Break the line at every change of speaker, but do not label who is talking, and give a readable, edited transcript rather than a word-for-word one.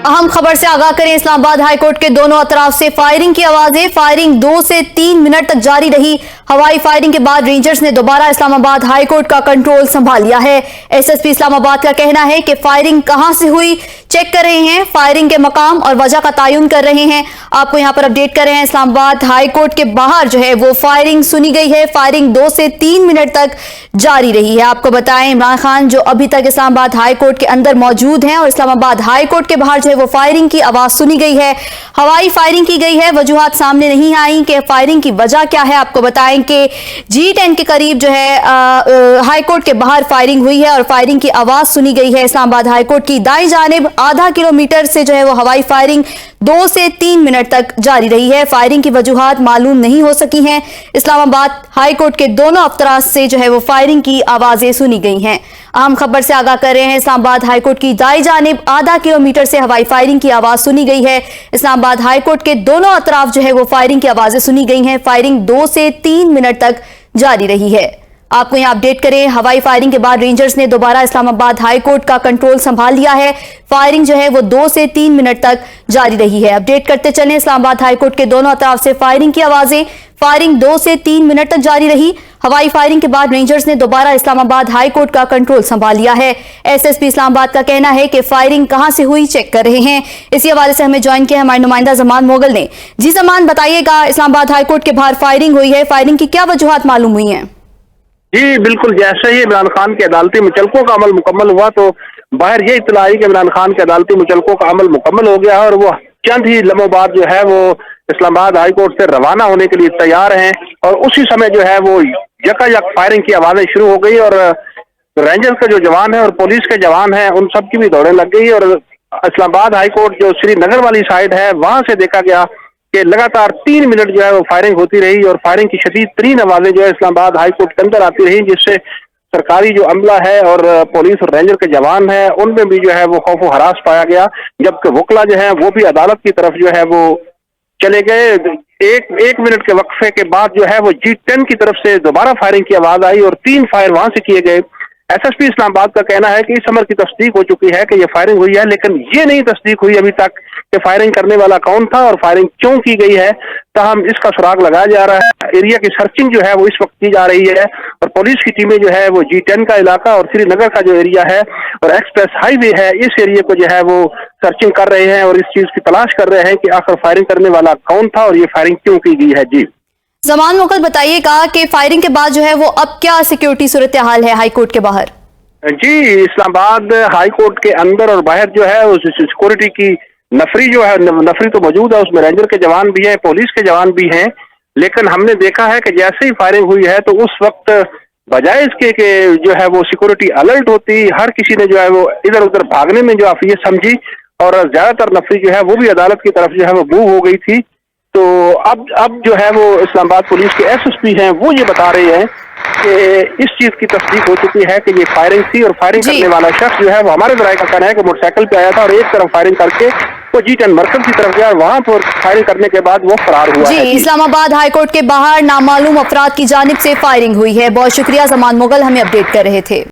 अहम खबर से आगाह करें। इस्लामाबाद हाई कोर्ट के दोनों अतराफ से फायरिंग की आवाजें। फायरिंग 2 से 3 मिनट तक जारी रही। हवाई फायरिंग के बाद रेंजर्स ने दोबारा इस्लामाबाद हाई कोर्ट का कंट्रोल संभाल लिया है। एसएसपी इस्लामाबाद का कहना है कि फायरिंग कहां से हुई चेक कर रहे हैं, फायरिंग के मकाम और वजह का तयन कर रहे हैं। आपको यहां पर अपडेट कर रहे हैं, इस्लामाबाद हाई कोर्ट के बाहर जो है वो फायरिंग सुनी गई है। फायरिंग 2 से 3 मिनट तक जारी रही है। आपको बताएं, इमरान खान जो अभी तक इस्लामाबाद हाई कोर्ट के अंदर मौजूद हैं और इस्लामाबाद हाई कोर्ट के बाहर जो है वो फायरिंग की आवाज सुनी गई है। हवाई फायरिंग की गई है। वजूहात सामने नहीं आई कि फायरिंग की वजह क्या है। आपको बताएं कि G10 के करीब जो है हाई कोर्ट के बाहर फायरिंग हुई है और फायरिंग की आवाज सुनी गई है। इस्लामाबाद हाई कोर्ट की दाईं जानिब आधा किलोमीटर से जो है वो हवाई फायरिंग 2 से 3 मिनट तक जारी रही है। फायरिंग की वजूहात मालूम नहीं हो सकी हैं। इस्लामाबाद हाई कोर्ट के दोनों अफतराज से जो है वो फायरिंग की आवाजें सुनी गई हैं। अहम खबर से आगाह कर रहे हैं, इस्लामाबाद हाई कोर्ट की दाईं जानिब आधा किलोमीटर से हवाई फायरिंग की आवाज सुनी गई है। इस्लामाबाद हाई कोर्ट के दोनों अतराफ जो है वो फायरिंग की आवाजें सुनी गई हैं। फायरिंग 2 से 3 मिनट तक जारी रही है। आपको यहां अपडेट करें, हवाई फायरिंग के बाद रेंजर्स ने दोबारा इस्लामाबाद हाई कोर्ट का कंट्रोल संभाल लिया है। फायरिंग जो है वो 2 से 3 मिनट तक जारी रही है। अपडेट करते चलें, इस्लामाबाद हाई कोर्ट के दोनों अतराफ से फायरिंग की आवाजें। फायरिंग 2 से 3 मिनट तक जारी रही। हवाई फायरिंग के बाद रेंजर्स ने दोबारा इस्लामाबाद हाई कोर्ट का कंट्रोल संभाल लिया है। एसएसपी इस्लामाबाद का कहना है कि फायरिंग कहां से हुई चेक कर रहे हैं। इसी हवाले से हमें ज्वाइन किया हमारे नुमाइंदा जमान मोगल ने। जी जमान, बताइएगा, इस्लामाबाद हाई कोर्ट के बाहर फायरिंग हुई है, फायरिंग की क्या वजूहात मालूम हुई हैं?
जी बिल्कुल, जैसे ही इमरान खान के अदालती मुचलकों का अमल मुकम्मल हुआ तो बाहर ये इत्तला आई कि इमरान खान के अदालती मुचलकों का अमल मुकम्मल हो गया है और वो चंद ही लम्हों बाद जो है वो इस्लामाबाद हाई कोर्ट से रवाना होने के लिए तैयार हैं। और उसी समय जो है वो यकायक फायरिंग की आवाजें शुरू हो गई और रेंजर्स के जो जवान हैं और पुलिस के जवान हैं उन सब की भी दौड़ें लग गई। और इस्लामाबाद हाई कोर्ट जो श्रीनगर वाली साइड है वहां से देखा गया कि लगातार 3 मिनट जो है वो फायरिंग होती रही और फायरिंग की शदीद तरीन आवाजें जो है इस्लामाबाद हाई कोर्ट के अंदर आती रही, जिससे सरकारी जो अमला है और पुलिस और रेंजर के जवान हैं उनमें भी जो है वो खौफ हरास पाया गया। जबकि वकला जो है वो भी अदालत की तरफ जो है वो चले गए। एक मिनट के वक्फे के बाद जो है वो G10 की तरफ से दोबारा फायरिंग की आवाज आई और 3 फायर वहां से किए गए। एसएसपी इस्लामाबाद का कहना है कि इस अमर की तस्दीक हो चुकी है कि ये फायरिंग हुई है, लेकिन ये नहीं तस्दीक हुई अभी तक कि फायरिंग करने वाला कौन था और फायरिंग क्यों की गई है। ताहम इसका सुराग लगाया जा रहा है। एरिया की सर्चिंग जो है वो इस वक्त की जा रही है और पुलिस की टीमें जो है वो G10 का इलाका और श्रीनगर का जो एरिया है और एक्सप्रेस हाईवे है इस एरिया को जो है वो सर्चिंग कर रहे हैं और इस चीज की तलाश कर रहे हैं कि आखिर फायरिंग करने वाला कौन था और ये फायरिंग क्यों की गई है। जी
जमान मोगल, बताइएगा कि फायरिंग के बाद जो है वो अब क्या सिक्योरिटी सूरत हाल है हाई कोर्ट के बाहर?
जी, इस्लामाबाद हाई कोर्ट के अंदर और बाहर जो है उस सिक्योरिटी की नफरी जो है नफरी तो मौजूद है, उसमें रेंजर के जवान भी हैं, पुलिस के जवान भी हैं। लेकिन हमने देखा है कि जैसे ही फायरिंग हुई है तो उस वक्त बजाय इसके कि जो है वो सिक्योरिटी अलर्ट होती, हर किसी ने जो है वो इधर उधर भागने में जो आफियत समझी और ज्यादातर नफरी जो है वो भी अदालत की तरफ जो है वो मूव हो गई थी। तो अब जो है वो इस्लामाबाद पुलिस के एसएसपी हैं वो ये बता रहे हैं कि इस चीज की तस्दीक हो चुकी है कि ये फायरिंग थी और फायरिंग करने वाला शख्स जो है वो हमारे जराये का कहना है कि मोटरसाइकिल पे आया था और एक तरफ फायरिंग करके वो G10 मरकज की तरफ गया और वहां पर फायरिंग करने के बाद वो फरार हुआ है।
इस्लामाबाद हाई कोर्ट के बाहर नामालूम अफराद की जानिब से फायरिंग हुई है। बहुत शुक्रिया, जमान मोगल हमें अपडेट कर रहे थे।